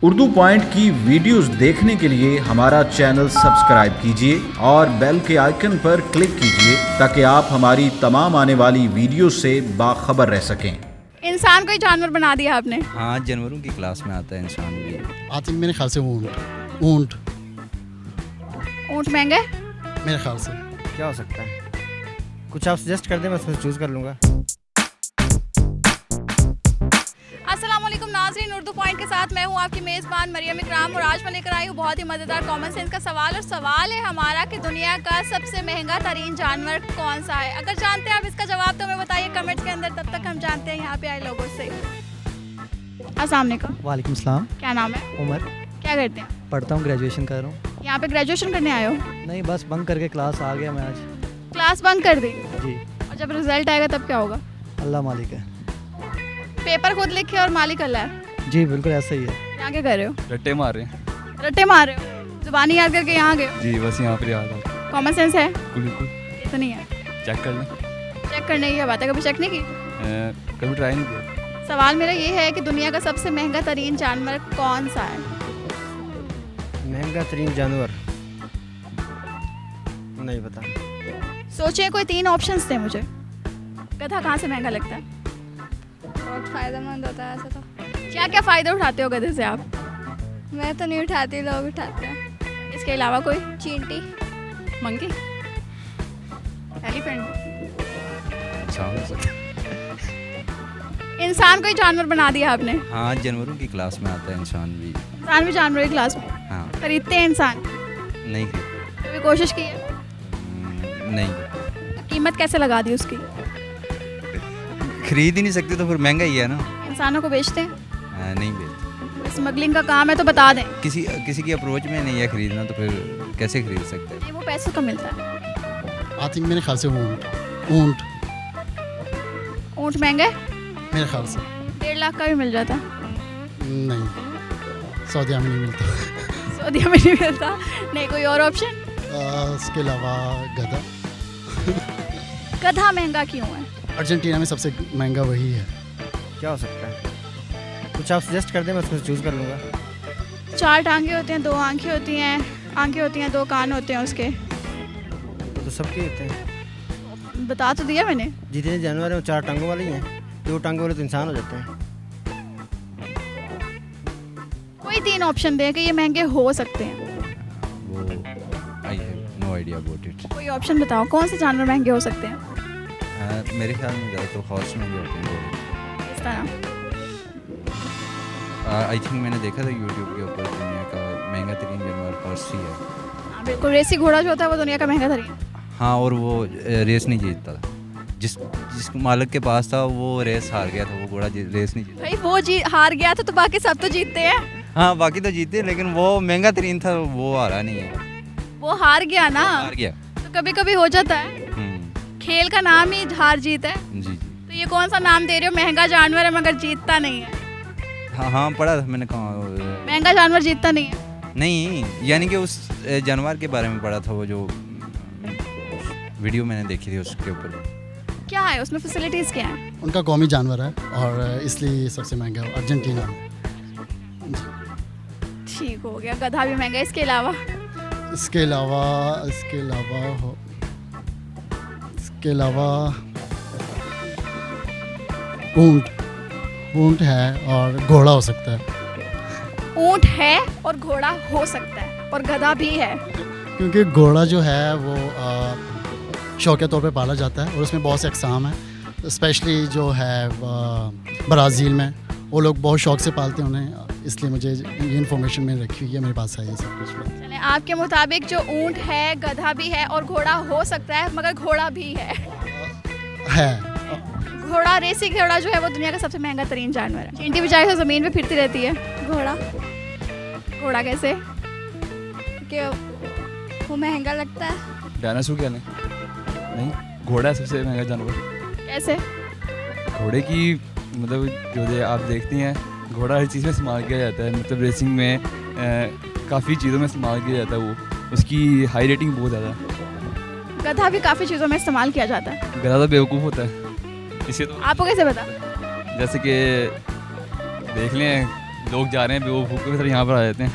Urdu point की videos देखने के लिए हमारा चैनल सब्सक्राइब कीजिए और बेल के आइकन पर क्लिक कीजिए ताकि आप हमारी तमाम आने वाली वीडियो से बाखबर रह सकें। इंसान को ही जानवर बना दिया आपने। हाँ, जानवरों की क्लास में आता है इंसान भी। आती मेरे ख्याल से ऊँट ऊँट महंगा है? मेरे ख्याल से क्या हो सकता है? कुछ आप सजेस्ट कर दें, मैं उसमें चूज़ कर लूँगा। अस्सलाम वालेकुम नाज़रीन, उर्दू पॉइंट के साथ मैं हूँ आपकी मेज़बान मरियम इकराम और आज मैं लेकर आई हूँ बहुत ही मज़ेदार कॉमन सेंस का सवाल। और सवाल है हमारा कि दुनिया का सबसे महंगा तरीन जानवर कौन सा है। अगर जानते हैं आप इसका जवाब तो हमें बताइए कमेंट्स के अंदर, तब तक हम जानते हैं यहाँ पे आए लोगों से। अस्सलाम वालेकुम। वालेकुम सलाम। क्या नाम है? उमर। क्या करते हैं? पढ़ता हूँ, ग्रेजुएशन कर रहा हूँ। यहाँ पे ग्रेजुएशन करने आए हो? नहीं, बस बंक करके क्लास आ गया मैं आज। क्लास बंक कर दी जी, और जब रिजल्ट आएगा तब क्या होगा? अल्लाह मालिक है। पेपर खुद लिखे और मालिक अल्लाह है। जी बिल्कुल ऐसा ही है। यहाँ क्या कर रहे हो? रट्टे मार रहे हैं। रट्टे मार रहे हो? जुबानी याद करके यहाँ गए हो? जी बस यहाँ पर याद आता कॉमन सेंस है? बिल्कुल। इतनी है? चेक कर लें। चेक करने की बात है, कभी चेक नहीं की? कभी ट्राई नहीं किया। सवाल मेरा ये है कि दुनिया का सबसे महंगा तरीन जानवर कौन सा है? महंगा तरीन जानवर नहीं पता। सोचिए, कोई 3 ऑप्शंस थे मुझे। गधा कहाँ से महंगा लगता है? बहुत फ़ायदेमंद होता है ऐसा तो। क्या क्या फ़ायदे उठाते हो गधे से आप? मैं तो नहीं उठाती, लोग उठाते हैं। इसके अलावा कोई? चींटी। मंकी? एलिफेंट? अच्छा हो सकता है। इंसान को ही जानवर बना दिया आपने। हाँ, जानवरों की क्लास में आता है इंसान भी। इंसान भी जानवर की क्लास में? हाँ। खरीदते हैं इंसान? नहीं खरीदते। कभी कोशिश की है? नहीं, कीमत कैसे लगा दी उसकी? खरीद ही नहीं सकते तो फिर महंगा ही है ना। इंसानों को बेचते हैं? नहीं बेचते। स्मगलिंग का काम है तो बता दें। किसी की अप्रोच में नहीं है खरीदना तो फिर कैसे खरीद सकते हैं। ये वो पैसों का मिलता है। आती मेरे ख्याल से ऊँट ऊँट महंगा है? मेरे ख्याल से 1.5 लाख का भी मिल जाता है। नहीं, सऊदीया में नहीं मिलता। सऊदीया में नहीं मिलता? नहीं, कोई और ऑप्शन? इसके अलावा गधा। गधा महंगा क्यों है? अर्जेंटीना में सबसे महंगा वही है। क्या हो सकता है? कुछ आप सजेस्ट कर दें, मैं उसमें चूज़ कर लूँगा। 4 टांगे होते हैं, 2 आंखें होती हैं, 2 कान होते हैं उसके। वो तो सबके होते हैं। बता तो दिया मैंने। जितने जानवर हैं वो 4 टांगों वाले ही हैं। 2 टांगों वाले तो इंसान हो जाते हैं। कोई 3 ऑप्शन दें कि ये महंगे हो सकते हैं। वो I have no idea about it. कोई ऑप्शन बताओ, कौन से जानवर महंगे हो सकते हैं? मेरे ख्याल में ज़्यादा तो हॉर्स महंगे होते हैं। इस तरह आई थिंक मैंने देखा था यूट्यूब के ऊपर दुनिया का महंगा तरीन जानवर हॉर्स ही है। हाँ, बिल्कुल। रेसी घोड़ा जो होता है वो दुनिया का महंगा तरीन। हाँ, और वो रेस नहीं जीतता था। जिस मालिक के पास था वो रेस हार गया था, वो घोड़ा रेस नहीं जीता। भाई वो हार गया था तो बाकी सब तो जीतते हैं। हाँ, बाकी तो जीते लेकिन वो महंगा तरीन था, वो हारा नहीं है। वो हार गया ना, हार गया। तो कभी कभी हो जाता है। खेल का नाम ही हार जीत है। जी जी। तो ये कौन सा नाम दे रहे हो? महंगा जानवर है मगर जीतता नहीं है। हाँ हाँ, पढ़ा था मैंने कहा। महंगा जानवर जीतता नहीं है? नहीं, यानी कि उस जानवर के बारे में पढ़ा था, वो जो वीडियो मैंने देखी थी उसके ऊपर। क्या है उसमें, फैसिलिटीज क्या है? उनका कौमी जानवर है और इसलिए सबसे महंगा है अर्जेंटीना में। ठीक हो गया, गधा भी महंगा है। इसके अलावा इसके अलावा ऊँट है और घोड़ा हो सकता है। ऊँट है और घोड़ा हो सकता है और गधा भी है। क्योंकि घोड़ा जो है वो शौकिया तौर पे पाला जाता है और उसमें बहुत से अक़साम हैं। स्पेशली जो है ब्राज़ील में वो लोग बहुत शौक से पालते हैं उन्हें, इसलिए मुझे ये इन्फॉर्मेशन मैंने रखी हुई है, मेरे पास है ये सब कुछ। चले, आपके मुताबिक जो ऊँट है, गधा भी है और घोड़ा हो सकता है मगर घोड़ा भी है। घोड़ा, रेसी घोड़ा जो है वो दुनिया का सबसे महंगा तरीन जानवर है। चींटी बेचारी तो ज़मीन पे फिरती रहती है। घोड़ा कैसे? क्योंकि वो महंगा लगता है। डायनासोर क्या नहीं, घोड़ा सबसे महंगा जानवर। कैसे? घोड़े की मतलब जो आप देखती हैं, घोड़ा हर चीज़ में इस्तेमाल किया जाता है। मतलब रेसिंग में काफ़ी चीज़ों में इस्तेमाल किया जाता है। वो उसकी हाई रेटिंग बहुत ज़्यादा है। गधा भी काफ़ी चीज़ों में इस्तेमाल किया जाता है। गधा तो बेवकूफ़ होता है, इसे तो आपको कैसे पता? जैसे कि देख लें लोग जा रहे हैं बेवकूफ़ के तरह यहाँ पर आ जाते हैं।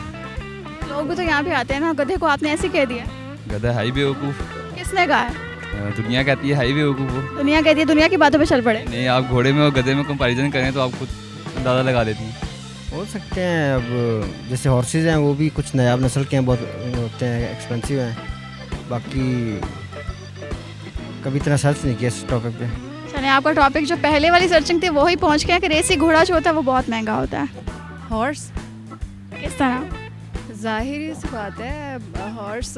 लोग भी तो यहाँ भी आते हैं ना, गधे को आपने ऐसे कह दिया। गधा है ही बेवकूफ़। किसने कहा है? दुनिया कहती है ही बेवकूफ़ वो। दुनिया कहती है, दुनिया की बातों पे चल पड़े। नहीं, आप घोड़े में और गधे में कंपैरिजन करें तो आप खुद अंदाज़ा लगा लेती हैं। हो सकते हैं। अब जैसे हॉर्सेज हैं वो भी कुछ नायाब नस्ल के हैं, बहुत होते हैं, एक्सपेंसिव हैं। बाकी कभी इतना सर्च नहीं किया इस टॉपिक पे। चलिए, आपका टॉपिक जो पहले वाली सर्चिंग थी वही पहुँच गया कि रेसी घोड़ा जो होता है वो बहुत महंगा होता है। हॉर्स किस तरह? ज़ाहिर सी बात है, हॉर्स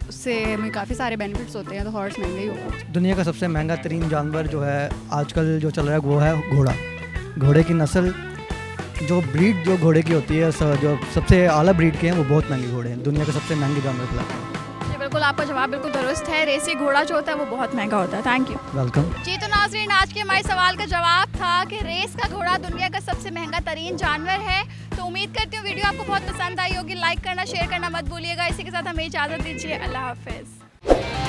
उससे हमें काफ़ी सारे बेनिफिट्स होते हैं, तो हॉर्स महंगा ही होगा। दुनिया का सबसे महंगा तरीन जानवर जो है आजकल जो चल रहा है वो है घोड़ा। घोड़े की नस्ल जो ब्रीड जो घोड़े की होती है, जो सबसे आला ब्रीड के हैं वो बहुत महंगे घोड़े हैं। दुनिया के सबसे महंगे जानवर कहलाते हैं। जी बिल्कुल, आपका जवाब बिल्कुल दुरुस्त है। रेसी घोड़ा जो होता है वो बहुत महंगा होता है। Thank you. वेलकम। जी तो नाज़रीन, आज के हमारे सवाल का जवाब था कि रेस का घोड़ा दुनिया का सबसे महंगा तरीन जानवर है। तो उम्मीद करती हूँ वीडियो आपको बहुत पसंद आई होगी। लाइक करना, शेयर करना मत भूलिएगा। इसी के साथ हमें इजाज़त दीजिए। अल्लाह हाफिज़।